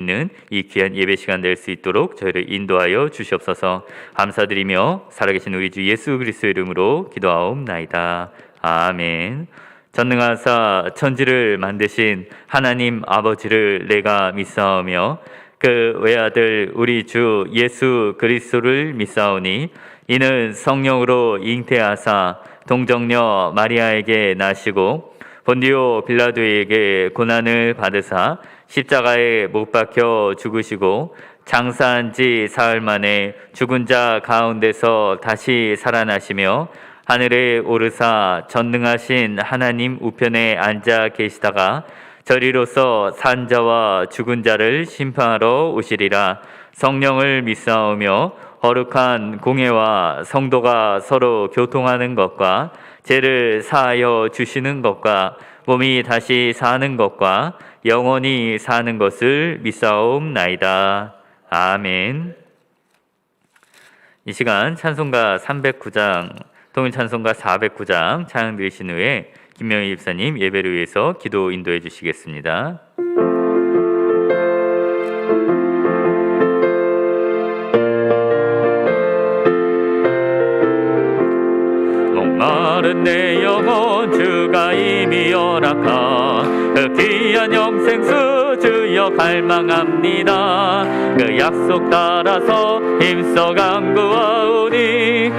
있는 이 귀한 예배 시간 될 수 있도록 저희를 인도하여 주시옵소서. 감사드리며 살아계신 우리 주 예수 그리스도의 이름으로 기도하옵나이다. 아멘. 전능하사 천지를 만드신 하나님 아버지를 내가 믿사오며 그 외아들 우리 주 예수 그리스도를 믿사오니 이는 성령으로 잉태하사 동정녀 마리아에게 나시고 본디오 빌라도에게 고난을 받으사 십자가에 못 박혀 죽으시고 장사한 지 사흘 만에 죽은 자 가운데서 다시 살아나시며 하늘에 오르사 전능하신 하나님 우편에 앉아 계시다가 저리로서 산 자와 죽은 자를 심판하러 오시리라. 성령을 믿사오며 거룩한 공회와 성도가 서로 교통하는 것과 죄를 사하여 주시는 것과 몸이 다시 사는 것과 영원히 사는 것을 믿사옵나이다. 아멘. 이 시간 찬송가 309장, 통일 찬송가 409장 찬양 드리신 후에 김명희 집사님 예배를 위해서 기도 인도해 주시겠습니다. 목마른 내 영혼 주가 이미 허락하 그 귀한 영생수 주여 갈망합니다. 그 약속 따라서 힘써 간구하오니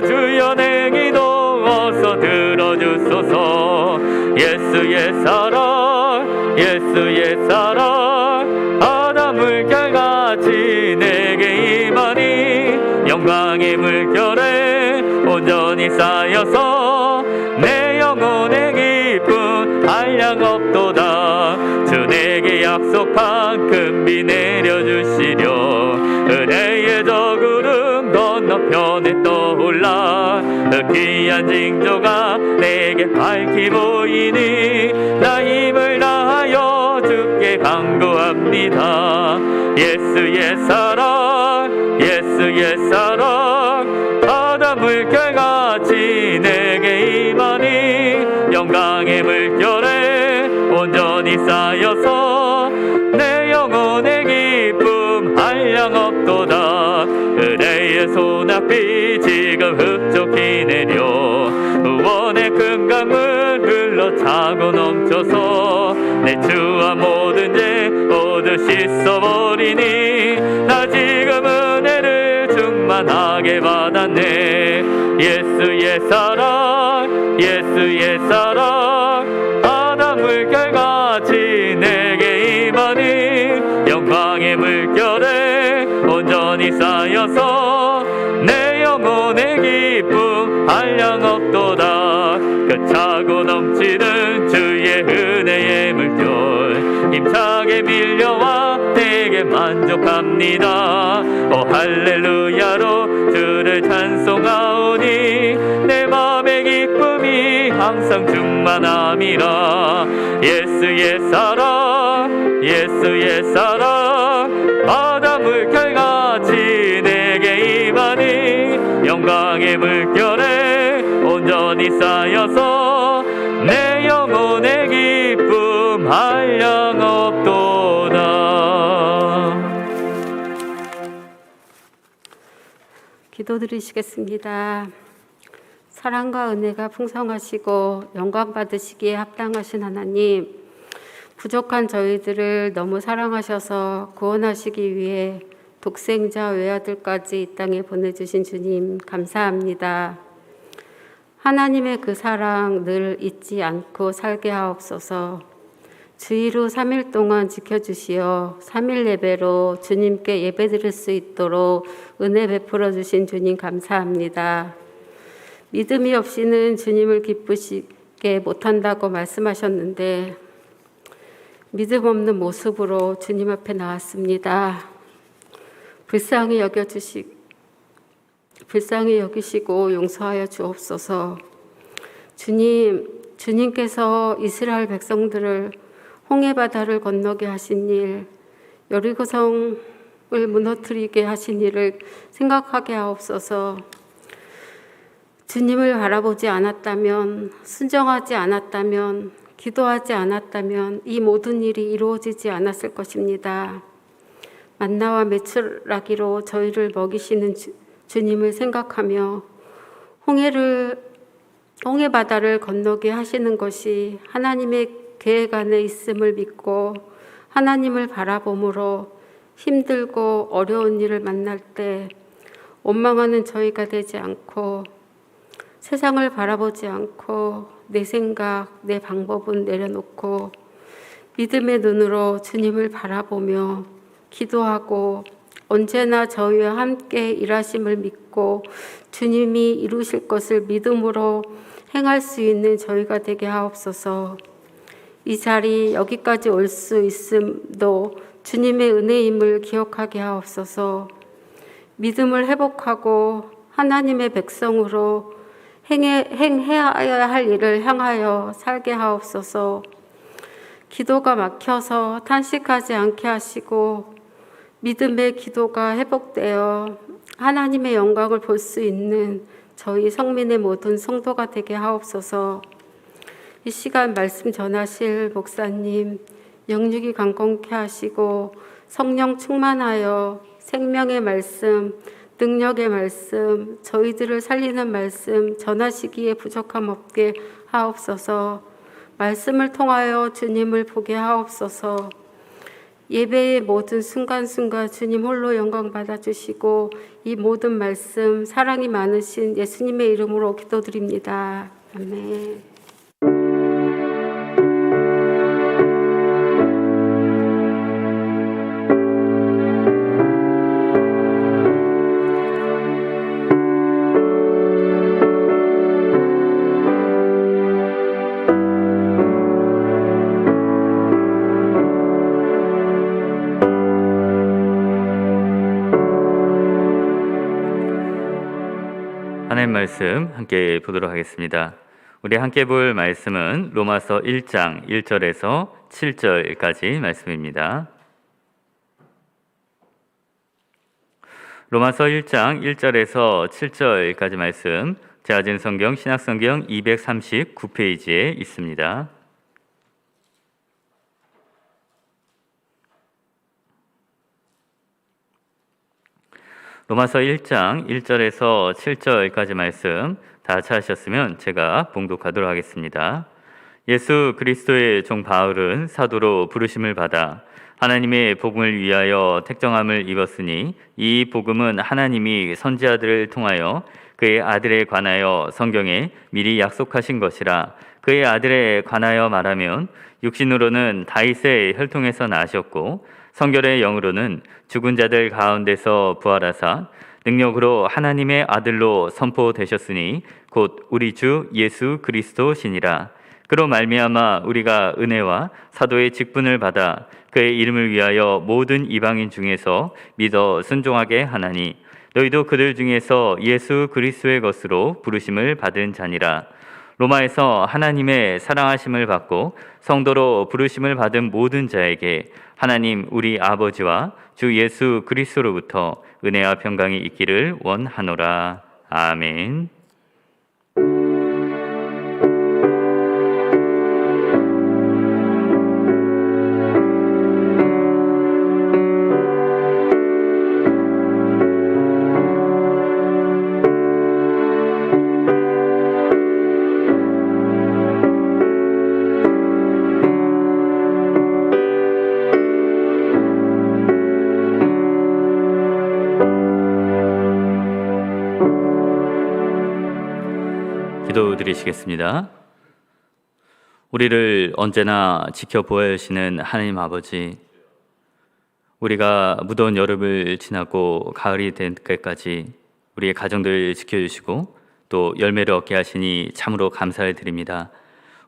주여 내 기도 어서 들어주소서. 예수의 사랑 예수의 사랑 바다 물결같이 내게 임하니 영광의 물결에 온전히 쌓여서 내 영혼의 기쁨 한량없도다. 주 내게 약속한 큰 비 내려주시려 은혜의 저 구름 건너편에 떠올라 그 귀한 징조가 내게 밝히 보이니 나 힘을 다하여 주께 간구합니다. 예수의 사랑 예수의 사랑 바다 물결같이 내게 임하니 영광의 물결에 온전히 쌓여서 내 영혼의 기쁨 한량없도다. 은혜의 소낙비 지금 흡족히 내려 구원의 큰 강물 흘러차고 넘쳐서 내 주와 모든 죄 모두 씻어버리니 나 지금 은혜를 충만하게 받았네. 예수의 사랑 예수의 사랑 바다 물결같이 내게 임하니 영광의 물결에 온전히 쌓여서 내 영혼의 기쁨 한량없도다. 그 차고 넘치는 주의 은혜의 물결 힘차게 밀려와 내게 만족합니다. 할렐루야로 주를 찬송하오니 내 마음의 기쁨이 항상 충만함이라. 예수의 사랑 예수의 사랑 바다 물결같이 내게 임하니 영광의 물결에 온전히 쌓여서 내 영혼의 기쁨 한량없도다. 기도드리시겠습니다. 사랑과 은혜가 풍성하시고 영광 받으시기에 합당하신 하나님, 부족한 저희들을 너무 사랑하셔서 구원하시기 위해 독생자 외아들까지 이 땅에 보내주신 주님 감사합니다. 하나님의 그 사랑 늘 잊지 않고 살게 하옵소서. 주의로 3일 동안 지켜주시어 3일 예배로 주님께 예배드릴 수 있도록 은혜 베풀어 주신 주님 감사합니다. 믿음이 없이는 주님을 기쁘시게 못한다고 말씀하셨는데 믿음 없는 모습으로 주님 앞에 나왔습니다. 불쌍히 여기시고 용서하여 주옵소서. 주님께서 이스라엘 백성들을 홍해바다를 건너게 하신 일, 여리고성을 무너뜨리게 하신 일을 생각하게 하옵소서. 주님을 바라보지 않았다면, 순종하지 않았다면, 기도하지 않았다면 이 모든 일이 이루어지지 않았을 것입니다. 만나와 메추라기로 저희를 먹이시는 주님을 생각하며 홍해 바다를 건너게 하시는 것이 하나님의 계획 안에 있음을 믿고 하나님을 바라봄으로 힘들고 어려운 일을 만날 때 원망하는 저희가 되지 않고 세상을 바라보지 않고 내 생각, 내 방법은 내려놓고 믿음의 눈으로 주님을 바라보며 기도하고 언제나 저희와 함께 일하심을 믿고 주님이 이루실 것을 믿음으로 행할 수 있는 저희가 되게 하옵소서. 이 자리 여기까지 올 수 있음도 주님의 은혜임을 기억하게 하옵소서. 믿음을 회복하고 하나님의 백성으로 행해야 할 일을 향하여 살게 하옵소서. 기도가 막혀서 탄식하지 않게 하시고 믿음의 기도가 회복되어 하나님의 영광을 볼 수 있는 저희 성민의 모든 성도가 되게 하옵소서. 이 시간 말씀 전하실 목사님 영육이 강건케 하시고 성령 충만하여 생명의 말씀, 능력의 말씀, 저희들을 살리는 말씀 전하시기에 부족함 없게 하옵소서. 말씀을 통하여 주님을 보게 하옵소서. 예배의 모든 순간순간 주님 홀로 영광 받아주시고 이 모든 말씀 사랑이 많으신 예수님의 이름으로 기도드립니다. 아멘. 하나님 말씀 함께 보도록 하겠습니다. 우리 함께 볼 말씀은 로마서 1장 1절에서 7절까지 말씀입니다. 로마서 1장 1절에서 7절까지 말씀, 제아진 성경 신약성경 239페이지에 있습니다. 로마서 1장 1절에서 7절까지 말씀 다 찾으셨으면 제가 봉독하도록 하겠습니다. 예수 그리스도의 종 바울은 사도로 부르심을 받아 하나님의 복음을 위하여 택정함을 입었으니 이 복음은 하나님이 선지자들을 통하여 그의 아들에 관하여 성경에 미리 약속하신 것이라. 그의 아들에 관하여 말하면 육신으로는 다윗의 혈통에서 나셨고 성결의 영으로는 죽은 자들 가운데서 부활하사 능력으로 하나님의 아들로 선포되셨으니 곧 우리 주 예수 그리스도시니라. 그로 말미암아 우리가 은혜와 사도의 직분을 받아 그의 이름을 위하여 모든 이방인 중에서 믿어 순종하게 하나니 너희도 그들 중에서 예수 그리스도의 것으로 부르심을 받은 자니라. 로마에서 하나님의 사랑하심을 받고 성도로 부르심을 받은 모든 자에게 하나님 우리 아버지와 주 예수 그리스도로부터 은혜와 평강이 있기를 원하노라. 아멘. 기도드리시겠습니다. 우리를 언제나 지켜보아 주시는 하나님 아버지, 우리가 무더운 여름을 지나고 가을이 될 때까지 우리의 가정들 지켜주시고 또 열매를 얻게 하시니 참으로 감사를 드립니다.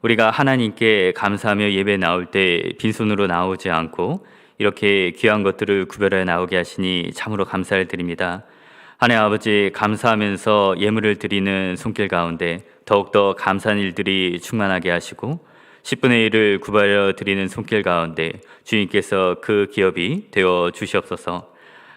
우리가 하나님께 감사하며 예배 나올 때 빈손으로 나오지 않고 이렇게 귀한 것들을 구별해 나오게 하시니 참으로 감사를 드립니다. 하나님 아버지, 감사하면서 예물을 드리는 손길 가운데 더욱더 감사한 일들이 충만하게 하시고 10분의 1을 구별하여 드리는 손길 가운데 주님께서 그 기업이 되어 주시옵소서.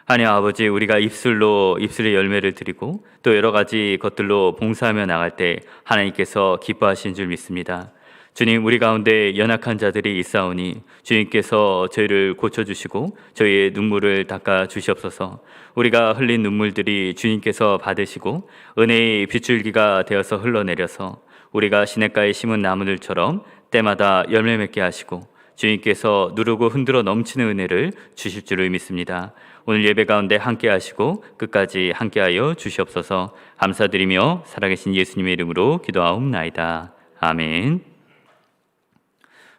하나님 아버지, 우리가 입술의 열매를 드리고 또 여러 가지 것들로 봉사하며 나갈 때 하나님께서 기뻐하신 줄 믿습니다. 주님, 우리 가운데 연약한 자들이 있사오니 주님께서 저희를 고쳐주시고 저희의 눈물을 닦아 주시옵소서. 우리가 흘린 눈물들이 주님께서 받으시고 은혜의 빗줄기가 되어서 흘러내려서 우리가 시냇가에 심은 나무들처럼 때마다 열매 맺게 하시고 주님께서 누르고 흔들어 넘치는 은혜를 주실 줄을 믿습니다. 오늘 예배 가운데 함께 하시고 끝까지 함께하여 주시옵소서. 감사드리며 살아계신 예수님의 이름으로 기도하옵나이다. 아멘.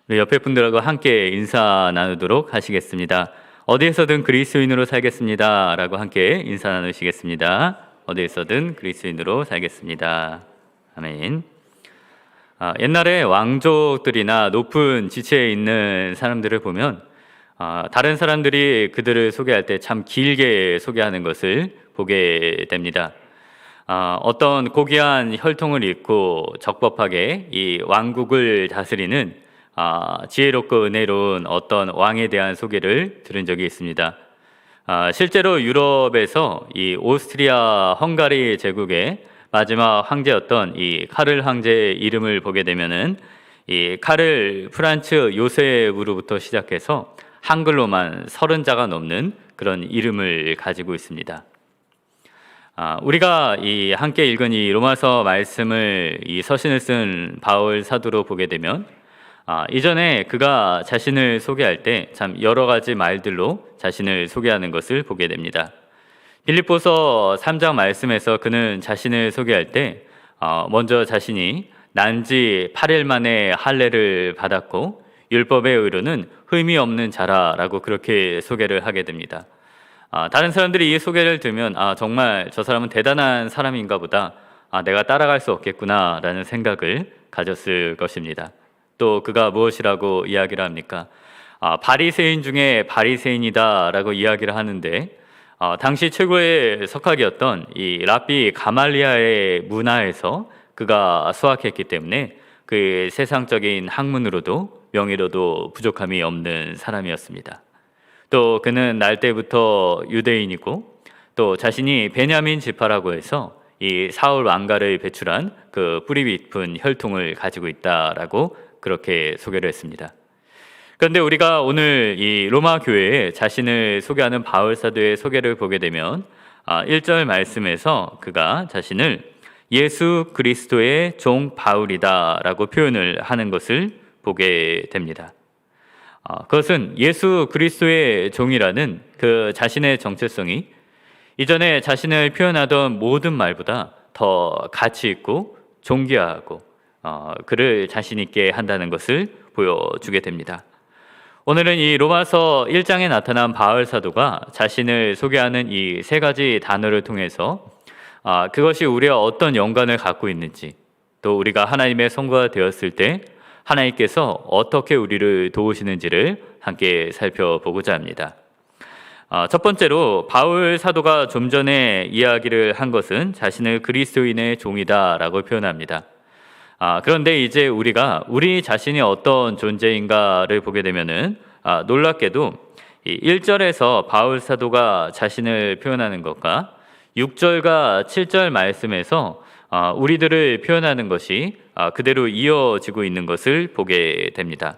우리 옆에 분들하고 함께 인사 나누도록 하시겠습니다. 어디에서든 그리스도인으로 살겠습니다 라고 함께 인사 나누시겠습니다. 어디에서든 그리스도인으로 살겠습니다. 아멘. 옛날에 왕족들이나 높은 지체에 있는 사람들을 보면 다른 사람들이 그들을 소개할 때 참 길게 소개하는 것을 보게 됩니다. 어떤 고귀한 혈통을 잇고 적법하게 이 왕국을 다스리는 지혜롭고 은혜로운 어떤 왕에 대한 소개를 들은 적이 있습니다. 실제로 유럽에서 이 오스트리아 헝가리 제국의 마지막 황제였던 이 카를 황제의 이름을 보게 되면은 이 카를 프란츠 요셉으로부터 시작해서 한글로만 30자가 넘는 그런 이름을 가지고 있습니다. 우리가 이 함께 읽은 이 로마서 말씀을 이 서신을 쓴 바울 사도로 보게 되면 이전에 그가 자신을 소개할 때 참 여러 가지 말들로 자신을 소개하는 것을 보게 됩니다. 빌립보서 3장 말씀에서 그는 자신을 소개할 때 먼저 자신이 난지 8일 만에 할례를 받았고 율법의 의로는 흠이 없는 자라라고 그렇게 소개를 하게 됩니다. 다른 사람들이 이 소개를 들으면 정말 저 사람은 대단한 사람인가 보다, 내가 따라갈 수 없겠구나 라는 생각을 가졌을 것입니다. 또 그가 무엇이라고 이야기를 합니까? 바리새인 중에 바리새인이다 라고 이야기를 하는데 당시 최고의 석학이었던 이 랍비 가말리아의 문화에서 그가 수학했기 때문에 그 세상적인 학문으로도 명예로도 부족함이 없는 사람이었습니다. 또 그는 날 때부터 유대인이고 또 자신이 베냐민 지파라고 해서 이 사울 왕가를 배출한 그 뿌리 깊은 혈통을 가지고 있다라고 그렇게 소개를 했습니다. 그런데 우리가 오늘 이 로마 교회에 자신을 소개하는 바울 사도의 소개를 보게 되면 1절 말씀에서 그가 자신을 예수 그리스도의 종 바울이다라고 표현을 하는 것을 보게 됩니다. 그것은 예수 그리스도의 종이라는 그 자신의 정체성이 이전에 자신을 표현하던 모든 말보다 더 가치 있고 존귀하고 그를 자신 있게 한다는 것을 보여주게 됩니다. 오늘은 이 로마서 1장에 나타난 바울 사도가 자신을 소개하는 이 세 가지 단어를 통해서 그것이 우리와 어떤 연관을 갖고 있는지, 또 우리가 하나님의 성도가 되었을 때 하나님께서 어떻게 우리를 도우시는지를 함께 살펴보고자 합니다. 첫 번째로 바울 사도가 좀 전에 이야기를 한 것은 자신을 그리스도인의 종이다라고 표현합니다. 그런데 이제 우리가 우리 자신이 어떤 존재인가를 보게 되면은 놀랍게도 1절에서 바울 사도가 자신을 표현하는 것과 6절과 7절 말씀에서 우리들을 표현하는 것이 그대로 이어지고 있는 것을 보게 됩니다.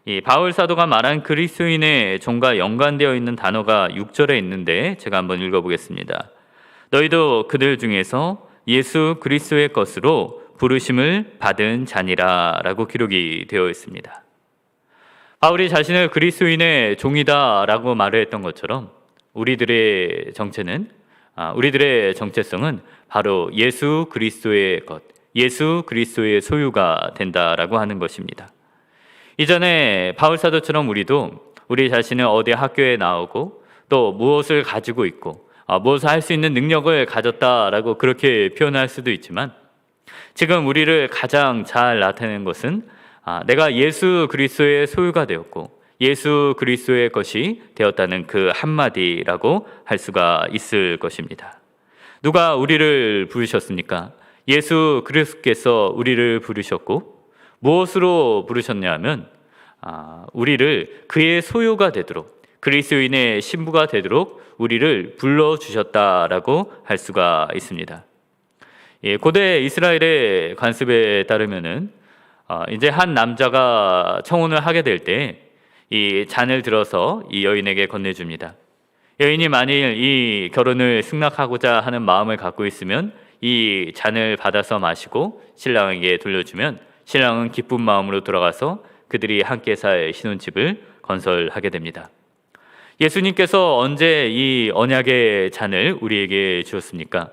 이 바울 사도가 말한 그리스도인의 종과 연관되어 있는 단어가 6절에 있는데 제가 한번 읽어보겠습니다. 너희도 그들 중에서 예수 그리스도의 것으로 부르심을 받은 자니라 라고 기록이 되어 있습니다. 바울이 자신을 그리스도인의 종이다 라고 말을 했던 것처럼 우리들의 정체성은 바로 예수 그리스도의 것, 예수 그리스도의 소유가 된다라고 하는 것입니다. 이전에 바울 사도처럼 우리도 우리 자신을 어디 학교에 나오고 또 무엇을 가지고 있고 무엇을 할 수 있는 능력을 가졌다라고 그렇게 표현할 수도 있지만 지금 우리를 가장 잘 나타내는 것은 내가 예수 그리스도의 소유가 되었고 예수 그리스도의 것이 되었다는 그 한마디라고 할 수가 있을 것입니다. 누가 우리를 부르셨습니까? 예수 그리스도께서 우리를 부르셨고 무엇으로 부르셨냐 하면 우리를 그의 소유가 되도록 그리스도인의 신부가 되도록 우리를 불러주셨다라고 할 수가 있습니다. 고대 이스라엘의 관습에 따르면은 이제 한 남자가 청혼을 하게 될 때 이 잔을 들어서 이 여인에게 건네줍니다. 여인이 만일 이 결혼을 승낙하고자 하는 마음을 갖고 있으면 이 잔을 받아서 마시고 신랑에게 돌려주면 신랑은 기쁜 마음으로 돌아가서 그들이 함께 살 신혼집을 건설하게 됩니다. 예수님께서 언제 이 언약의 잔을 우리에게 주었습니까?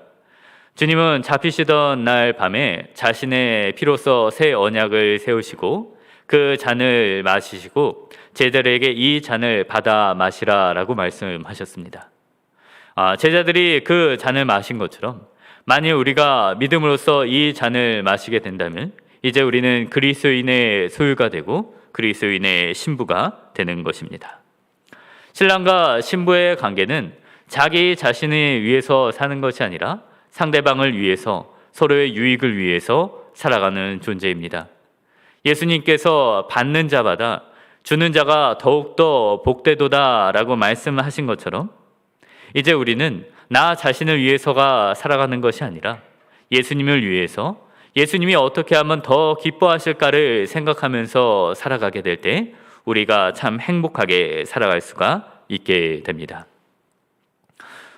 주님은 잡히시던 날 밤에 자신의 피로써 새 언약을 세우시고 그 잔을 마시시고 제자들에게 이 잔을 받아 마시라라고 말씀하셨습니다. 제자들이 그 잔을 마신 것처럼 만일 우리가 믿음으로써 이 잔을 마시게 된다면 이제 우리는 그리스도인의 소유가 되고 그리스도인의 신부가 되는 것입니다. 신랑과 신부의 관계는 자기 자신을 위해서 사는 것이 아니라 상대방을 위해서 서로의 유익을 위해서 살아가는 존재입니다. 예수님께서 받는 자마다 주는 자가 더욱더 복되도다라고 말씀하신 것처럼 이제 우리는 나 자신을 위해서가 살아가는 것이 아니라 예수님을 위해서 예수님이 어떻게 하면 더 기뻐하실까를 생각하면서 살아가게 될 때 우리가 참 행복하게 살아갈 수가 있게 됩니다.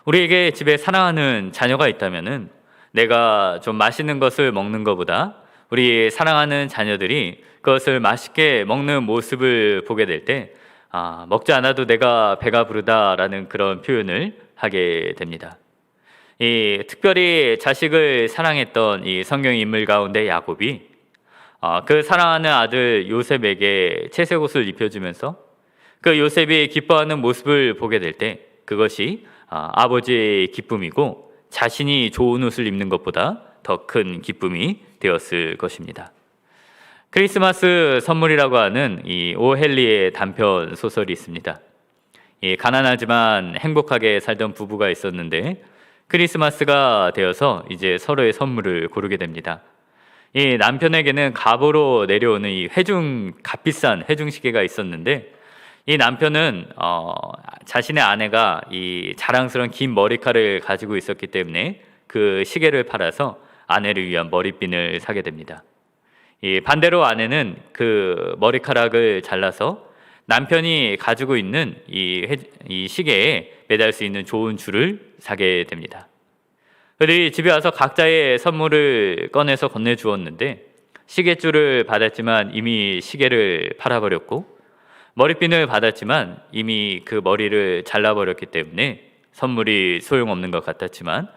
우리에게 집에 사랑하는 자녀가 있다면은 내가 좀 맛있는 것을 먹는 것보다 우리 사랑하는 자녀들이 그것을 맛있게 먹는 모습을 보게 될 때 먹지 않아도 내가 배가 부르다라는 그런 표현을 하게 됩니다. 특별히 자식을 사랑했던 이 성경 인물 가운데 야곱이 그 사랑하는 아들 요셉에게 채색 옷을 입혀주면서 그 요셉이 기뻐하는 모습을 보게 될 때 그것이 아버지의 기쁨이고 자신이 좋은 옷을 입는 것보다 더 큰 기쁨이 되었을 것입니다. 크리스마스 선물이라고 하는 이 오헨리의 단편 소설이 있습니다. 가난하지만 행복하게 살던 부부가 있었는데 크리스마스가 되어서 이제 서로의 선물을 고르게 됩니다. 이 남편에게는 갑오로 내려오는 이 값비싼 회중 시계가 있었는데 이 남편은 자신의 아내가 이 자랑스러운 긴 머리카락을 가지고 있었기 때문에 그 시계를 팔아서 아내를 위한 머리핀을 사게 됩니다. 반대로 아내는 그 머리카락을 잘라서 남편이 가지고 있는 이 시계에 매달 수 있는 좋은 줄을 사게 됩니다. 그들이 집에 와서 각자의 선물을 꺼내서 건네주었는데 시계줄을 받았지만 이미 시계를 팔아버렸고 머리핀을 받았지만 이미 그 머리를 잘라버렸기 때문에 선물이 소용없는 것 같았지만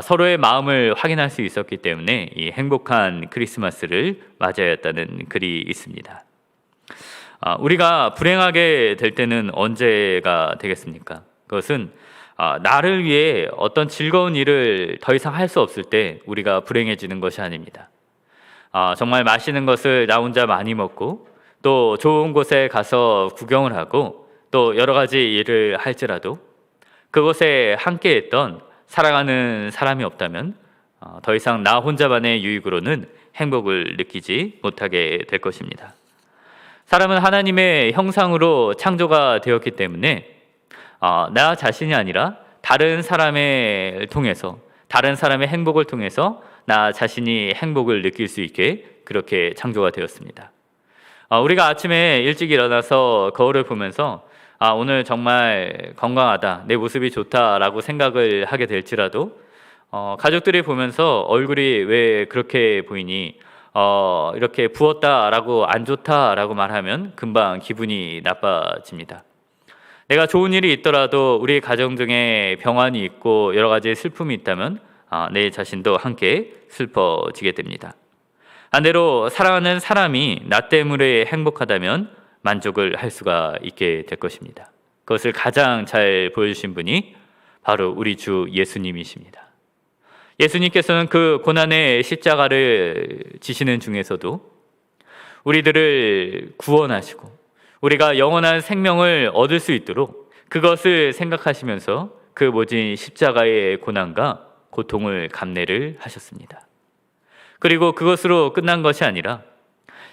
서로의 마음을 확인할 수 있었기 때문에 이 행복한 크리스마스를 맞아야 했다는 글이 있습니다. 우리가 불행하게 될 때는 언제가 되겠습니까? 그것은 나를 위해 어떤 즐거운 일을 더 이상 할 수 없을 때 우리가 불행해지는 것이 아닙니다. 정말 맛있는 것을 나 혼자 많이 먹고 또 좋은 곳에 가서 구경을 하고 또 여러 가지 일을 할지라도 그곳에 함께했던 사랑하는 사람이 없다면 더 이상 나 혼자만의 유익으로는 행복을 느끼지 못하게 될 것입니다. 사람은 하나님의 형상으로 창조가 되었기 때문에 나 자신이 아니라 다른 사람을 통해서 다른 사람의 행복을 통해서 나 자신이 행복을 느낄 수 있게 그렇게 창조가 되었습니다. 우리가 아침에 일찍 일어나서 거울을 보면서 오늘 정말 건강하다, 내 모습이 좋다라고 생각을 하게 될지라도 가족들이 보면서 얼굴이 왜 그렇게 보이니? 이렇게 부었다라고 안 좋다라고 말하면 금방 기분이 나빠집니다. 내가 좋은 일이 있더라도 우리 가정 중에 병환이 있고 여러 가지 슬픔이 있다면 내 자신도 함께 슬퍼지게 됩니다. 반대로 사랑하는 사람이 나 때문에 행복하다면 만족을 할 수가 있게 될 것입니다. 그것을 가장 잘 보여주신 분이 바로 우리 주 예수님이십니다. 예수님께서는 그 고난의 십자가를 지시는 중에서도 우리들을 구원하시고 우리가 영원한 생명을 얻을 수 있도록 그것을 생각하시면서 그 모진 십자가의 고난과 고통을 감내를 하셨습니다. 그리고 그것으로 끝난 것이 아니라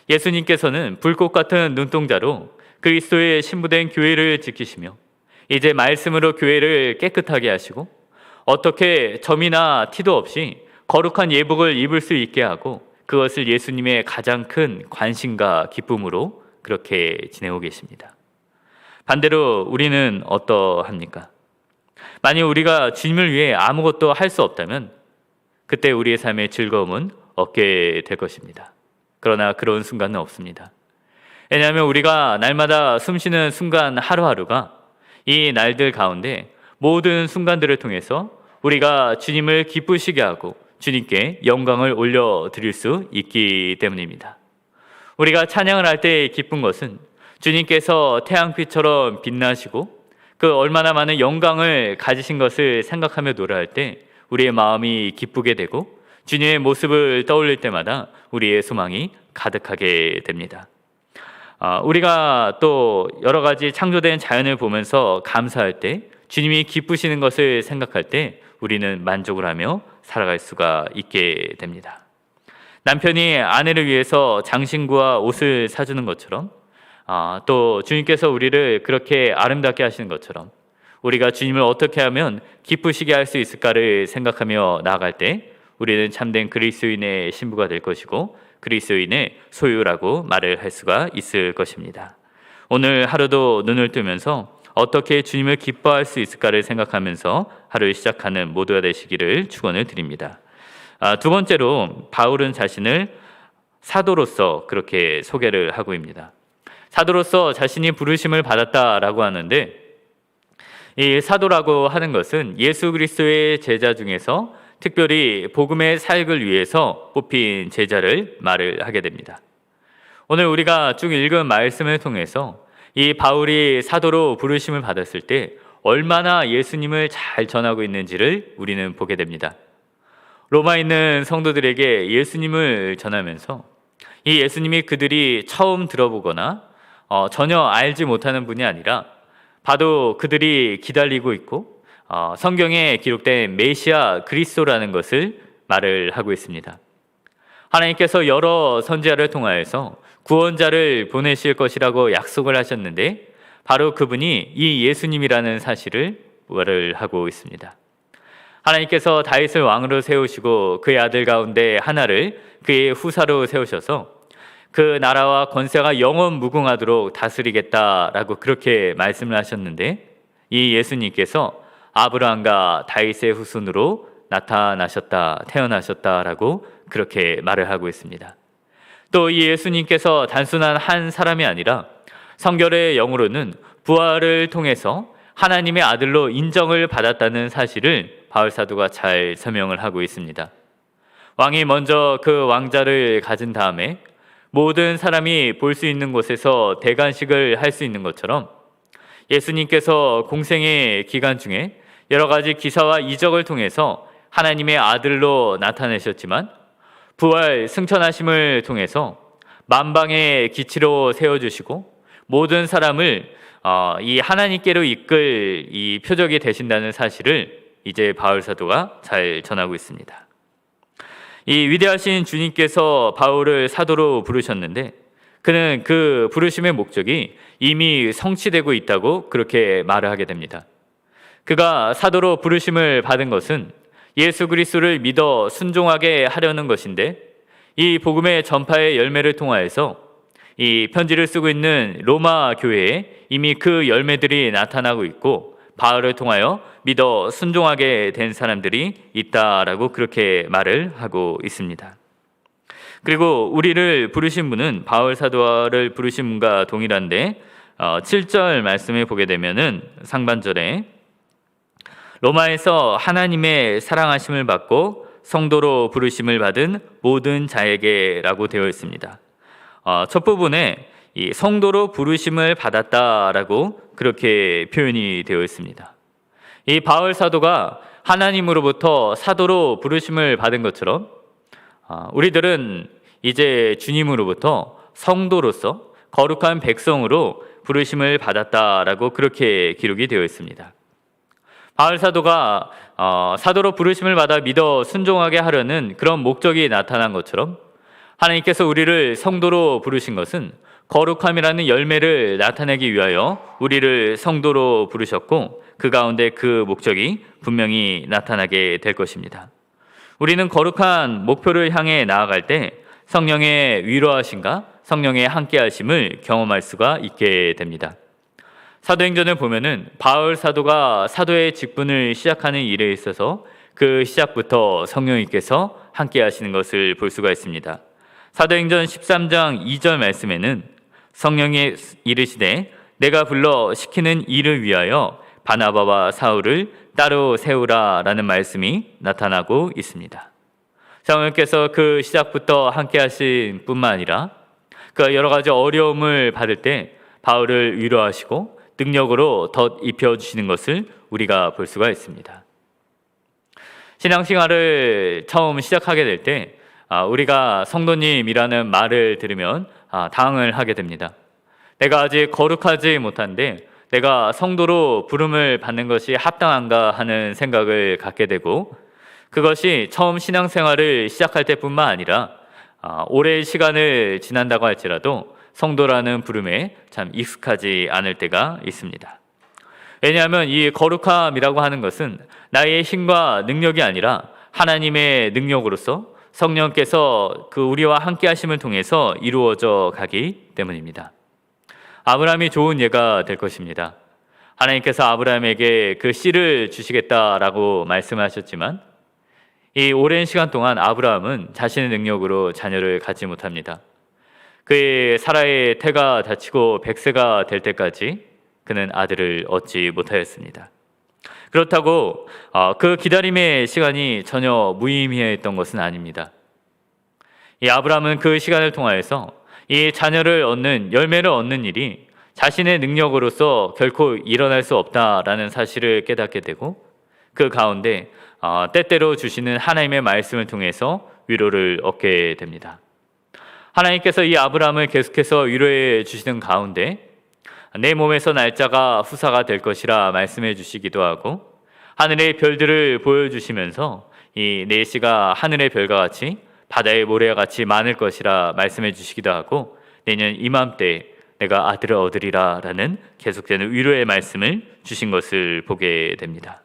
예수님께서는 불꽃 같은 눈동자로 그리스도의 신부된 교회를 지키시며 이제 말씀으로 교회를 깨끗하게 하시고 어떻게 점이나 티도 없이 거룩한 예복을 입을 수 있게 하고 그것을 예수님의 가장 큰 관심과 기쁨으로 그렇게 지내고 계십니다. 반대로 우리는 어떠합니까? 만약 우리가 주님을 위해 아무것도 할 수 없다면 그때 우리의 삶의 즐거움은 없게 될 것입니다. 그러나 그런 순간은 없습니다. 왜냐하면 우리가 날마다 숨쉬는 순간 하루하루가 이 날들 가운데 모든 순간들을 통해서 우리가 주님을 기쁘시게 하고 주님께 영광을 올려드릴 수 있기 때문입니다. 우리가 찬양을 할 때 기쁜 것은 주님께서 태양빛처럼 빛나시고 그 얼마나 많은 영광을 가지신 것을 생각하며 노래할 때 우리의 마음이 기쁘게 되고 주님의 모습을 떠올릴 때마다 우리의 소망이 가득하게 됩니다. 우리가 또 여러 가지 창조된 자연을 보면서 감사할 때 주님이 기쁘시는 것을 생각할 때 우리는 만족을 하며 살아갈 수가 있게 됩니다. 남편이 아내를 위해서 장신구와 옷을 사주는 것처럼 또 주님께서 우리를 그렇게 아름답게 하시는 것처럼 우리가 주님을 어떻게 하면 기쁘시게 할 수 있을까를 생각하며 나아갈 때 우리는 참된 그리스도인의 신부가 될 것이고 그리스도인의 소유라고 말을 할 수가 있을 것입니다. 오늘 하루도 눈을 뜨면서 어떻게 주님을 기뻐할 수 있을까를 생각하면서 하루를 시작하는 모두가 되시기를 축원을 드립니다. 두 번째로 바울은 자신을 사도로서 그렇게 소개를 하고 있습니다. 사도로서 자신이 부르심을 받았다라고 하는데 이 사도라고 하는 것은 예수 그리스도의 제자 중에서 특별히 복음의 사역을 위해서 뽑힌 제자를 말을 하게 됩니다. 오늘 우리가 쭉 읽은 말씀을 통해서 이 바울이 사도로 부르심을 받았을 때 얼마나 예수님을 잘 전하고 있는지를 우리는 보게 됩니다. 로마에 있는 성도들에게 예수님을 전하면서 이 예수님이 그들이 처음 들어보거나 전혀 알지 못하는 분이 아니라 봐도 그들이 기다리고 있고 성경에 기록된 메시아 그리스도라는 것을 말을 하고 있습니다. 하나님께서 여러 선지자를 통하여서 구원자를 보내실 것이라고 약속을 하셨는데 바로 그분이 이 예수님이라는 사실을 말을 하고 있습니다. 하나님께서 다윗을 왕으로 세우시고 그의 아들 가운데 하나를 그의 후사로 세우셔서 그 나라와 권세가 영원 무궁하도록 다스리겠다라고 그렇게 말씀을 하셨는데 이 예수님께서 아브라함과 다윗의 후손으로 태어나셨다라고 그렇게 말을 하고 있습니다. 또 이 예수님께서 단순한 한 사람이 아니라 성결의 영으로는 부활을 통해서 하나님의 아들로 인정을 받았다는 사실을 바울 사도가 잘 설명을 하고 있습니다. 왕이 먼저 그 왕자를 가진 다음에 모든 사람이 볼 수 있는 곳에서 대관식을 할 수 있는 것처럼 예수님께서 공생의 기간 중에 여러 가지 기사와 이적을 통해서 하나님의 아들로 나타내셨지만 부활 승천하심을 통해서 만방의 기치로 세워주시고 모든 사람을 이 하나님께로 이끌 이 표적이 되신다는 사실을 이제 바울 사도가 잘 전하고 있습니다. 이 위대하신 주님께서 바울을 사도로 부르셨는데 그는 그 부르심의 목적이 이미 성취되고 있다고 그렇게 말을 하게 됩니다. 그가 사도로 부르심을 받은 것은 예수 그리스도를 믿어 순종하게 하려는 것인데 이 복음의 전파의 열매를 통하여서 이 편지를 쓰고 있는 로마 교회에 이미 그 열매들이 나타나고 있고 바울을 통하여 믿어 순종하게 된 사람들이 있다라고 그렇게 말을 하고 있습니다. 그리고 우리를 부르신 분은 바울 사도를 부르신 분과 동일한데 7절 말씀을 보게 되면은 상반절에 로마에서 하나님의 사랑하심을 받고 성도로 부르심을 받은 모든 자에게라고 되어 있습니다. 첫 부분에 이 성도로 부르심을 받았다라고 그렇게 표현이 되어 있습니다. 이 바울 사도가 하나님으로부터 사도로 부르심을 받은 것처럼 우리들은 이제 주님으로부터 성도로서 거룩한 백성으로 부르심을 받았다라고 그렇게 기록이 되어 있습니다. 바울 사도가 사도로 부르심을 받아 믿어 순종하게 하려는 그런 목적이 나타난 것처럼 하나님께서 우리를 성도로 부르신 것은 거룩함이라는 열매를 나타내기 위하여 우리를 성도로 부르셨고 그 가운데 그 목적이 분명히 나타나게 될 것입니다. 우리는 거룩한 목표를 향해 나아갈 때 성령의 위로하심과 성령의 함께하심을 경험할 수가 있게 됩니다. 사도행전을 보면은 바울 사도가 사도의 직분을 시작하는 일에 있어서 그 시작부터 성령님께서 함께하시는 것을 볼 수가 있습니다. 사도행전 13장 2절 말씀에는 성령이 이르시되 내가 불러 시키는 일을 위하여 바나바와 사울을 따로 세우라 라는 말씀이 나타나고 있습니다. 성령께서 그 시작부터 함께 하신 뿐만 아니라 그 여러 가지 어려움을 받을 때 바울을 위로하시고 능력으로 덧 입혀주시는 것을 우리가 볼 수가 있습니다. 신앙생활을 처음 시작하게 될 때 우리가 성도님이라는 말을 들으면 당황을 하게 됩니다. 내가 아직 거룩하지 못한데 내가 성도로 부름을 받는 것이 합당한가 하는 생각을 갖게 되고, 그것이 처음 신앙생활을 시작할 때뿐만 아니라 오랜 시간을 지난다고 할지라도 성도라는 부름에 참 익숙하지 않을 때가 있습니다. 왜냐하면 이 거룩함이라고 하는 것은 나의 힘과 능력이 아니라 하나님의 능력으로서 성령께서 그 우리와 함께 하심을 통해서 이루어져 가기 때문입니다. 아브라함이 좋은 예가 될 것입니다. 하나님께서 아브라함에게 그 씨를 주시겠다라고 말씀하셨지만 이 오랜 시간 동안 아브라함은 자신의 능력으로 자녀를 갖지 못합니다. 그의 사라의 태가 다치고 100세가 될 때까지 그는 아들을 얻지 못하였습니다. 그렇다고 그 기다림의 시간이 전혀 무의미했던 것은 아닙니다. 이 아브라함은 그 시간을 통하여서 이 자녀를 얻는, 열매를 얻는 일이 자신의 능력으로서 결코 일어날 수 없다라는 사실을 깨닫게 되고, 그 가운데 때때로 주시는 하나님의 말씀을 통해서 위로를 얻게 됩니다. 하나님께서 이 아브라함을 계속해서 위로해 주시는 가운데 내 몸에서 날짜가 후사가 될 것이라 말씀해 주시기도 하고, 하늘의 별들을 보여주시면서 이 내 씨가 하늘의 별과 같이 바다의 모래와 같이 많을 것이라 말씀해 주시기도 하고, 내년 이맘때 내가 아들을 얻으리라 라는 계속되는 위로의 말씀을 주신 것을 보게 됩니다.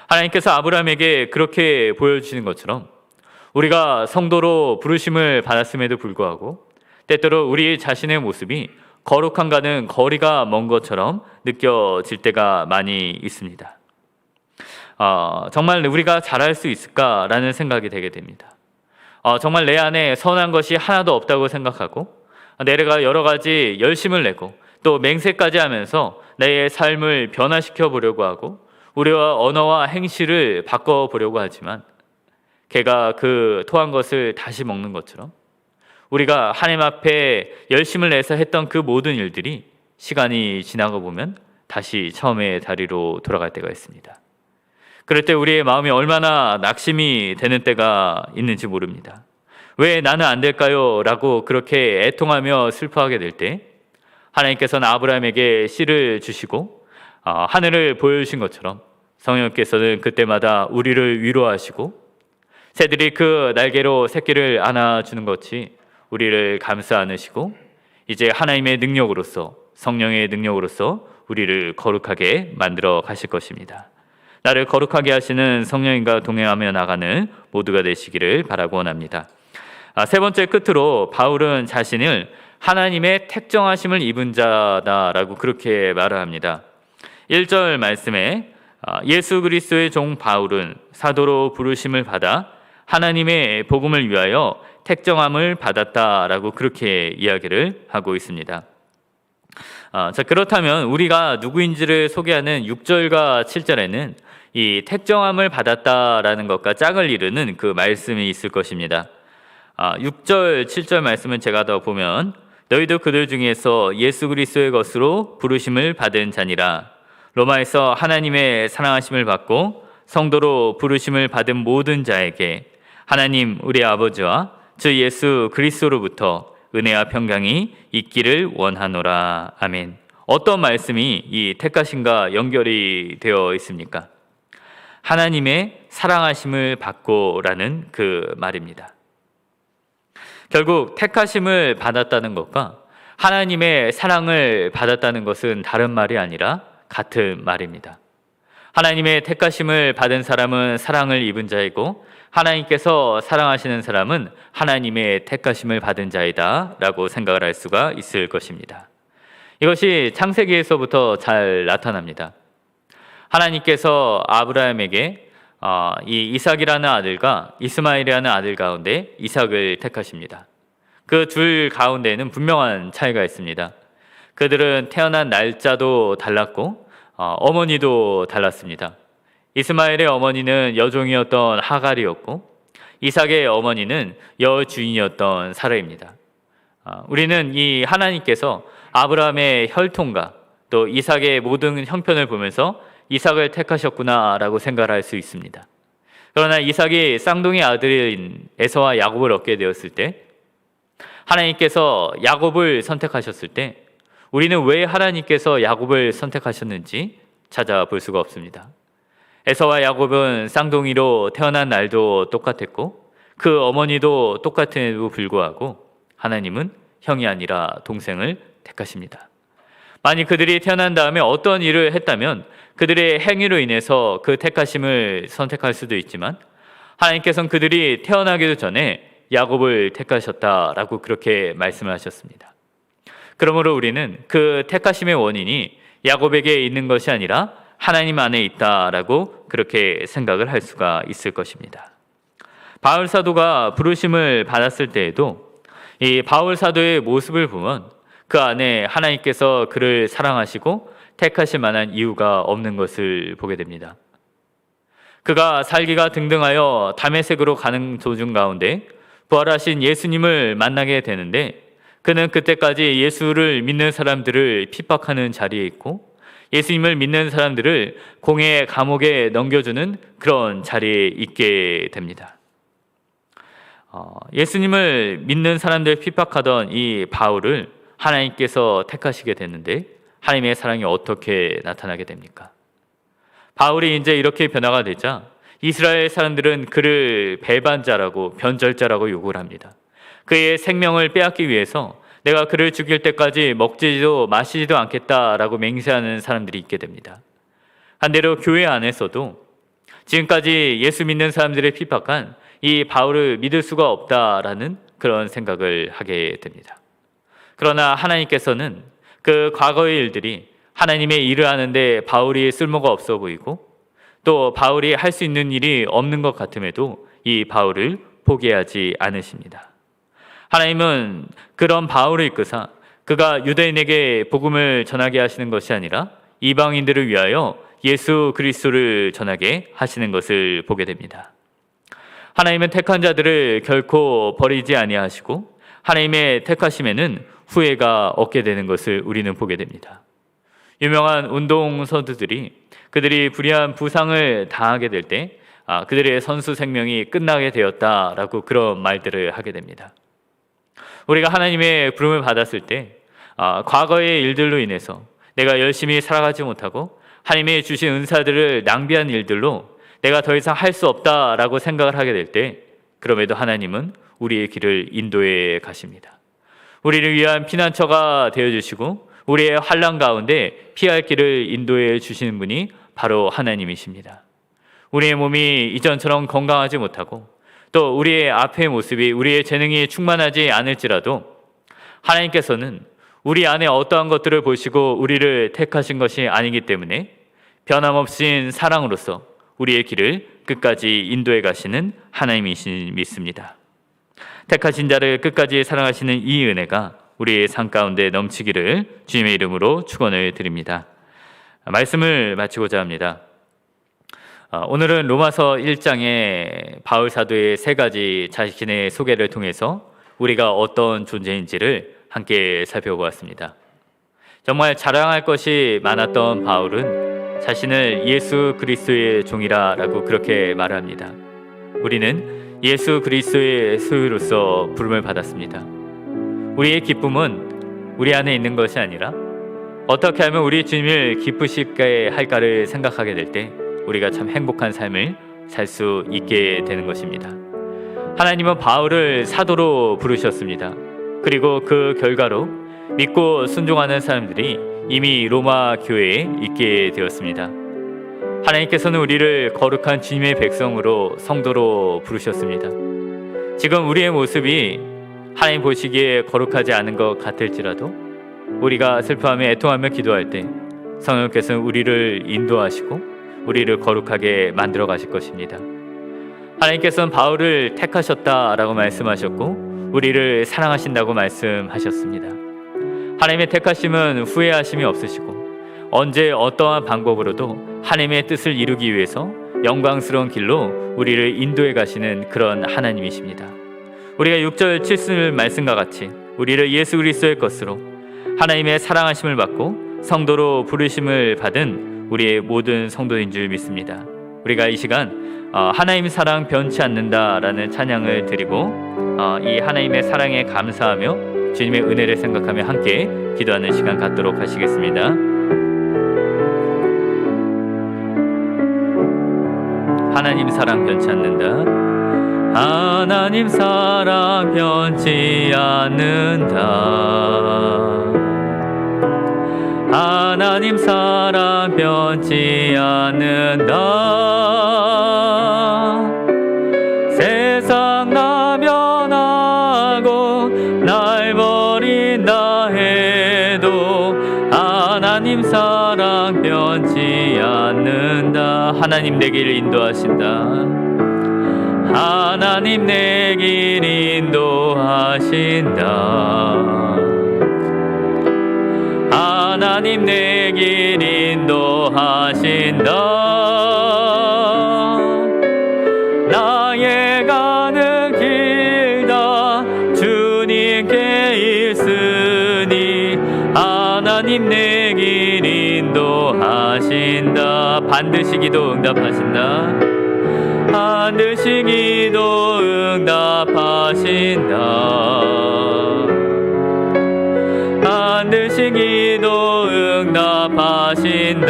하나님께서 아브라함에게 그렇게 보여주시는 것처럼 우리가 성도로 부르심을 받았음에도 불구하고 때때로 우리 자신의 모습이 거룩함과는 거리가 먼 것처럼 느껴질 때가 많이 있습니다. 정말 우리가 잘할 수 있을까라는 생각이 되게 됩니다. 정말 내 안에 선한 것이 하나도 없다고 생각하고 내가 여러 가지 열심을 내고 또 맹세까지 하면서 내 삶을 변화시켜 보려고 하고 우리와 언어와 행실을 바꿔보려고 하지만 개가 그 토한 것을 다시 먹는 것처럼 우리가 하나님 앞에 열심을 내서 했던 그 모든 일들이 시간이 지나고 보면 다시 처음의 자리로 돌아갈 때가 있습니다. 그럴 때 우리의 마음이 얼마나 낙심이 되는 때가 있는지 모릅니다. 왜 나는 안 될까요? 라고 그렇게 애통하며 슬퍼하게 될 때 하나님께서는 아브라함에게 씨를 주시고 하늘을 보여주신 것처럼 성령께서는 그때마다 우리를 위로하시고 새들이 그 날개로 새끼를 안아주는 것이 우리를 감싸 안으시고 이제 하나님의 능력으로서, 성령의 능력으로서 우리를 거룩하게 만들어 가실 것입니다. 나를 거룩하게 하시는 성령님과 동행하며 나가는 모두가 되시기를 바라고 원합니다. 세 번째, 끝으로 바울은 자신을 하나님의 택정하심을 입은 자다라고 그렇게 말을 합니다. 1절 말씀에 예수 그리스도의 종 바울은 사도로 부르심을 받아 하나님의 복음을 위하여 택정함을 받았다라고 그렇게 이야기를 하고 있습니다. 자, 그렇다면 우리가 누구인지를 소개하는 6절과 7절에는 이 택정함을 받았다라는 것과 짝을 이루는 그 말씀이 있을 것입니다. 6절, 7절 말씀은 제가 더 보면 너희도 그들 중에서 예수 그리스도의 것으로 부르심을 받은 자니라. 로마에서 하나님의 사랑하심을 받고 성도로 부르심을 받은 모든 자에게 하나님 우리 아버지와 주 예수 그리스도로부터 은혜와 평강이 있기를 원하노라. 아멘. 어떤 말씀이 이 택하심과 연결이 되어 있습니까? 하나님의 사랑하심을 받고라는 그 말입니다. 결국 택하심을 받았다는 것과 하나님의 사랑을 받았다는 것은 다른 말이 아니라 같은 말입니다. 하나님의 택하심을 받은 사람은 사랑을 입은 자이고 하나님께서 사랑하시는 사람은 하나님의 택하심을 받은 자이다 라고 생각을 할 수가 있을 것입니다. 이것이 창세기에서부터 잘 나타납니다. 하나님께서 아브라함에게 이 이삭이라는 아들과 이스마엘이라는 아들 가운데 이삭을 택하십니다. 그 둘 가운데는 분명한 차이가 있습니다. 그들은 태어난 날짜도 달랐고 어머니도 달랐습니다. 이스마엘의 어머니는 여종이었던 하갈이었고 이삭의 어머니는 여주인이었던 사라입니다. 우리는 이 하나님께서 아브라함의 혈통과 또 이삭의 모든 형편을 보면서 이삭을 택하셨구나라고 생각할 수 있습니다. 그러나 이삭이 쌍둥이 아들인 에서와 야곱을 얻게 되었을 때 하나님께서 야곱을 선택하셨을 때 우리는 왜 하나님께서 야곱을 선택하셨는지 찾아볼 수가 없습니다. 에서와 야곱은 쌍둥이로 태어난 날도 똑같았고 그 어머니도 똑같음에도 불구하고 하나님은 형이 아니라 동생을 택하십니다. 만약 그들이 태어난 다음에 어떤 일을 했다면 그들의 행위로 인해서 그 택하심을 선택할 수도 있지만 하나님께서는 그들이 태어나기도 전에 야곱을 택하셨다라고 그렇게 말씀을 하셨습니다. 그러므로 우리는 그 택하심의 원인이 야곱에게 있는 것이 아니라 하나님 안에 있다라고 그렇게 생각을 할 수가 있을 것입니다. 바울 사도가 부르심을 받았을 때에도 이 바울 사도의 모습을 보면 그 안에 하나님께서 그를 사랑하시고 택하실 만한 이유가 없는 것을 보게 됩니다. 그가 살기가 등등하여 다메섹으로 가는 도중 가운데 부활하신 예수님을 만나게 되는데 그는 그때까지 예수를 믿는 사람들을 핍박하는 자리에 있고 예수님을 믿는 사람들을 공의 감옥에 넘겨주는 그런 자리에 있게 됩니다. 예수님을 믿는 사람들 핍박하던 이 바울을 하나님께서 택하시게 됐는데 하나님의 사랑이 어떻게 나타나게 됩니까? 바울이 이제 이렇게 변화가 되자 이스라엘 사람들은 그를 배반자라고 변절자라고 요구를 합니다. 그의 생명을 빼앗기 위해서 내가 그를 죽일 때까지 먹지도 마시지도 않겠다라고 맹세하는 사람들이 있게 됩니다. 반대로 교회 안에서도 지금까지 예수 믿는 사람들의 핍박한 이 바울을 믿을 수가 없다라는 그런 생각을 하게 됩니다. 그러나 하나님께서는 그 과거의 일들이 하나님의 일을 하는데 바울이 쓸모가 없어 보이고 또 바울이 할 수 있는 일이 없는 것 같음에도 이 바울을 포기하지 않으십니다. 하나님은 그런 바울을 이끄사 그가 유대인에게 복음을 전하게 하시는 것이 아니라 이방인들을 위하여 예수 그리스도를 전하게 하시는 것을 보게 됩니다. 하나님은 택한 자들을 결코 버리지 아니하시고 하나님의 택하심에는 후회가 없게 되는 것을 우리는 보게 됩니다. 유명한 운동 선수들이 그들이 불의한 부상을 당하게 될 때 그들의 선수 생명이 끝나게 되었다라고 그런 말들을 하게 됩니다. 우리가 하나님의 부름을 받았을 때 과거의 일들로 인해서 내가 열심히 살아가지 못하고 하나님이 주신 은사들을 낭비한 일들로 내가 더 이상 할 수 없다라고 생각을 하게 될 때 그럼에도 하나님은 우리의 길을 인도해 가십니다. 우리를 위한 피난처가 되어주시고 우리의 환난 가운데 피할 길을 인도해 주시는 분이 바로 하나님이십니다. 우리의 몸이 이전처럼 건강하지 못하고 또 우리의 앞의 모습이 우리의 재능이 충만하지 않을지라도 하나님께서는 우리 안에 어떠한 것들을 보시고 우리를 택하신 것이 아니기 때문에 변함없인 사랑으로서 우리의 길을 끝까지 인도해 가시는 하나님이신 믿습니다. 택하신 자를 끝까지 사랑하시는 이 은혜가 우리의 삶 가운데 넘치기를 주님의 이름으로 축원을 드립니다. 말씀을 마치고자 합니다. 오늘은 로마서 1장의 바울 사도의 세 가지 자신의 소개를 통해서 우리가 어떤 존재인지를 함께 살펴보았습니다. 정말 자랑할 것이 많았던 바울은 자신을 예수 그리스도의 종이라고 그렇게 말합니다. 우리는 예수 그리스도의 소유로서 부름을 받았습니다. 우리의 기쁨은 우리 안에 있는 것이 아니라 어떻게 하면 우리 주님을 기쁘시게 할까를 생각하게 될 때 우리가 참 행복한 삶을 살 수 있게 되는 것입니다. 하나님은 바울을 사도로 부르셨습니다. 그리고 그 결과로 믿고 순종하는 사람들이 이미 로마 교회에 있게 되었습니다. 하나님께서는 우리를 거룩한 주님의 백성으로 성도로 부르셨습니다. 지금 우리의 모습이 하나님 보시기에 거룩하지 않은 것 같을지라도 우리가 슬퍼하며 애통하며 기도할 때 성령께서는 우리를 인도하시고 우리를 거룩하게 만들어 가실 것입니다. 하나님께서는 바울을 택하셨다라고 말씀하셨고 우리를 사랑하신다고 말씀하셨습니다. 하나님의 택하심은 후회하심이 없으시고 언제 어떠한 방법으로도 하나님의 뜻을 이루기 위해서 영광스러운 길로 우리를 인도해 가시는 그런 하나님이십니다. 우리가 6절 7절 말씀과 같이 우리를 예수 그리스도의 것으로 하나님의 사랑하심을 받고 성도로 부르심을 받은 우리의 모든 성도인 줄 믿습니다. 우리가 이 시간 하나님 사랑 변치 않는다라는 찬양을 드리고 이 하나님의 사랑에 감사하며 주님의 은혜를 생각하며 함께 기도하는 시간 갖도록 하시겠습니다. 하나님 사랑 변치 않는다. 하나님 사랑 변치 않는다. 하나님 사랑 변치 않는다. 세상 나면하고 날 버린다 해도 하나님 사랑 변치 않는다. 하나님 내 길 인도하신다. 하나님 내 길 인도하신다. 하나님 내 길 인도하신다. 나의 가는 길 다 주님께 있으니 하나님 내 길 인도하신다. 반드시 기도 응답하신다. 반드시 기도 응답하신다. 반드시 기도 응답하신다.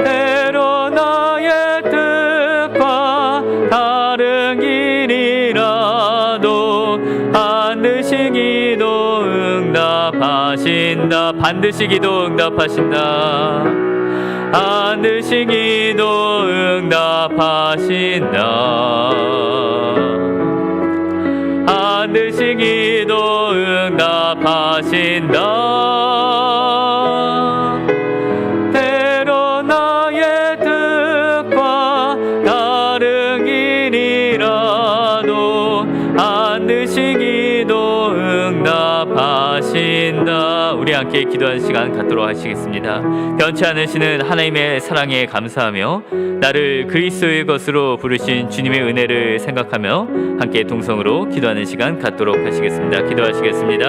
때로 나의 뜻과 다른 길이라도 반드시 기도 응답하신다. 반드시 기도 응답하신다. 반드시 기도 응답하신다. 반드시 기도 응답하신다. 때로 나의 뜻과 다른 길이라도 반드시 기도 응답하신다. 우리 함께 기도하는 시간 갖도록 하시겠습니다. 변치 않으시는 하나님의 사랑에 감사하며 나를 그리스도의 것으로 부르신 주님의 은혜를 생각하며 함께 동성으로 기도하는 시간 갖도록 하시겠습니다. 기도하시겠습니다.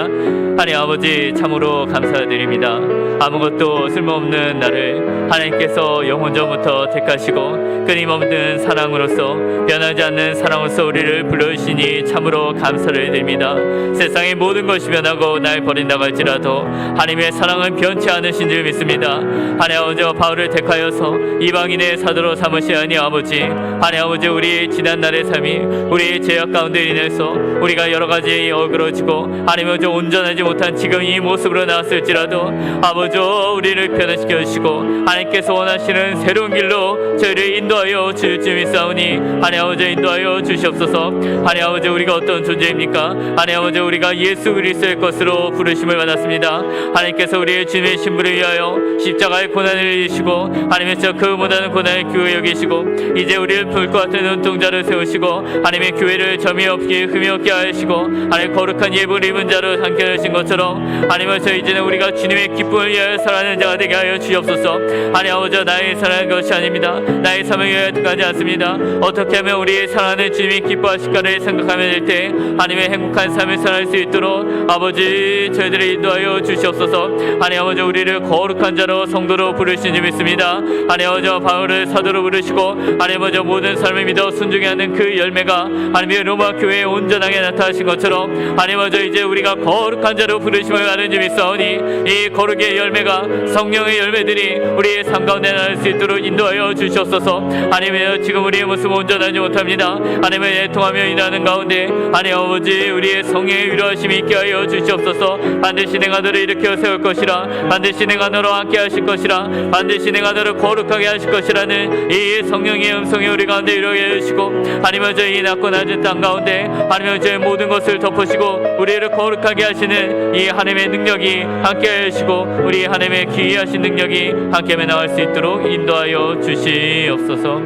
하나님 아버지 참으로 감사드립니다. 아무것도 쓸모없는 나를 하나님께서 영원 전부터 택하시고 끊임없는 사랑으로서 변하지 않는 사랑으로서 우리를 불러주시니 참으로 감사를 드립니다. 세상의 모든 것이 변하고 날 버린다고 할지라도 하나님의 사랑은 변치 않으신 줄 믿습니다. 하나님 아버지 바울을 택하여서 이방인의 사도로 삼으시니 아버지 하나님 아버지 우리 지난날의 삶이 우리의 죄악 가운데 인해서 우리가 여러 가지 어그러지고 하나님 아버지 온전하지 못한 지금 이 모습으로 나왔을지라도 아버지 우리를 변화시켜 주시고 하나님께서 원하시는 새로운 길로 저희를 인도하여 주실 줄 믿사오니 하나님 아버지 인도하여 주시옵소서. 하나님 아버지 우리가 어떤 존재입니까? 하나님 아버지 우리가 예수 그리스도의 것으로 부르심을 받았습니다. 하나님께서 우리의 주님의 신부를 위하여 십자가의 고난을 이기시고 하나님께서 그 못하는 고난을 교회 여기시고 이제 우리를 불과 같은 눈동자를 세우시고 하나님의 교회를 점이 없게 흠이 없게 하시고 하나님 거룩한 예불 입은 자로 삼켜주신 것처럼 하나님께서 이제는 우리가 주님의 기쁨을 위하여 살아가는 자가 되게 하여 주옵소서. 하나님 아버지 나의 사랑하는 것이 아닙니다. 나의 삶을 위하여 택하지 않습니다. 어떻게 하면 우리의 사랑하는 주님이 기뻐하실까를 생각하며 될 때 하나님의 행복한 삶을 살아갈 수 있도록 아버지 저희들을 인도하여 주시옵소서. 하나님 아버지 우리를 거룩한 자로 성도로 부르신 줄 믿습니다. 하나님 아버지 바울을 사도로 부르시고 하나님 아버지 모든 삶을 믿어 순종해 하는 그 열매가 하나님의 로마 교회에 온전하게 나타나신 것처럼 하나님 아버지 이제 우리가 거룩한 자로 부르심을 받은 줄 믿사오니 이 거룩의 열매가 성령의 열매들이 우리의 삶 가운데 나올 수 있도록 인도하여 주시옵소서. 하나님의 지금 우리의 모습 온전하지 못합니다. 하나님의 애통하며 일하는 가운데 하나님 아버지 우리의 성령의 위로하심이 있게 하여 주시옵소서. 반드시 내가 너를 일으켜 일으켜 세울 것이라. 반드시 내가 너로 함께 하실 것이라. 반드시 내가 너를 거룩하게 하실 것이라는 이 성령의 음성이 우리 가운데 이루게 해주시고, 하나님은 저희 낮고 낮은 땅 가운데 하나님은 저희 모든 것을 덮으시고 우리를 거룩하게 하시는 이 하나님의 능력이 함께 하시고, 우리 하나님의 기이하신 능력이 함께 나갈 수 있도록 인도하여 주시옵소서.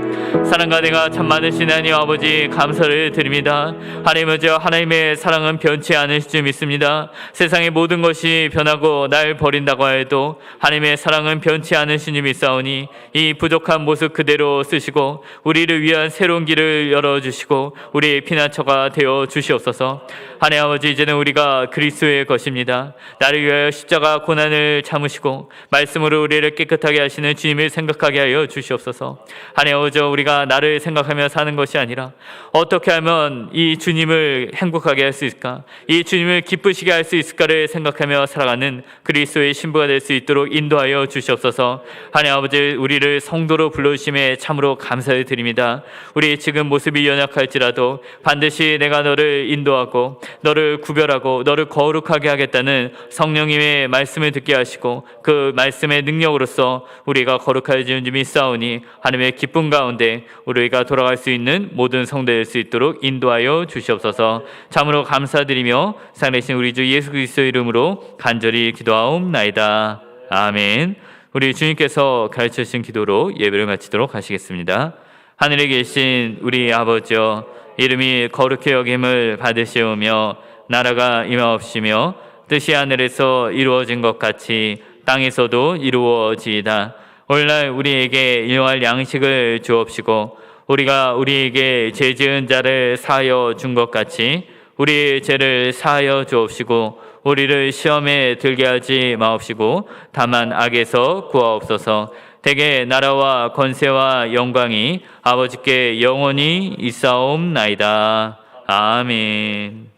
사랑과 내가 참 많으신 하나님 아버지 감사를 드립니다. 하나님은 저 하나님의 사랑은 변치 않으실 줄 믿습니다. 세상의 모든 것이 변하고 날 버린다고 해도 하나님의 사랑은 변치 않으신 줄 믿사오니, 이 부족한 모습 그대로 쓰시고 우리를 위한 새로운 길을 열어주시고 우리의 피난처가 되어 주시옵소서. 하나님 아버지, 이제는 우리가 그리스도의 것입니다. 나를 위하여 십자가 고난을 참으시고 말씀으로 우리를 깨끗하게 하시는 주님을 생각하게 하여 주시옵소서. 하나님 아버지, 우리가 나를 생각하며 사는 것이 아니라 어떻게 하면 이 주님을 행복하게 할 수 있을까, 이 주님을 기쁘시게 할 수 있을까를 생각하며 살아가는 그리스도의 신부가 될 수 있도록 인도하여 주시옵소서. 하나님 아버지, 우리를 성도로 불러주심에 참으로 감사를 드립니다. 우리 지금 모습이 연약할지라도 반드시 내가 너를 인도하고 너를 구별하고 너를 거룩하게 하겠다는 성령님의 말씀을 듣게 하시고 그 말씀의 능력으로서 우리가 거룩해지는 줄 믿사오니, 하나님의 기쁨 가운데 우리가 돌아갈 수 있는 모든 성도 될 수 있도록 인도하여 주시옵소서. 참으로 감사드리며 살아계신 우리 주 예수 그리스도의 이름으로 간절히 기도하옵나이다. 아멘. 우리 주님께서 가르쳐주신 기도로 예배를 마치도록 하시겠습니다. 하늘에 계신 우리 아버지여, 이름이 거룩히 여김을 받으시오며 나라가 임하옵시며 뜻이 하늘에서 이루어진 것 같이 땅에서도 이루어지이다. 오늘날 우리에게 일용할 양식을 주옵시고, 우리가 우리에게 죄 지은 자를 사하여 준 것 같이 우리의 죄를 사하여 주옵시고, 우리를 시험에 들게 하지 마옵시고 다만 악에서 구하옵소서. 대개 나라와 권세와 영광이 아버지께 영원히 있사옵나이다. 아멘.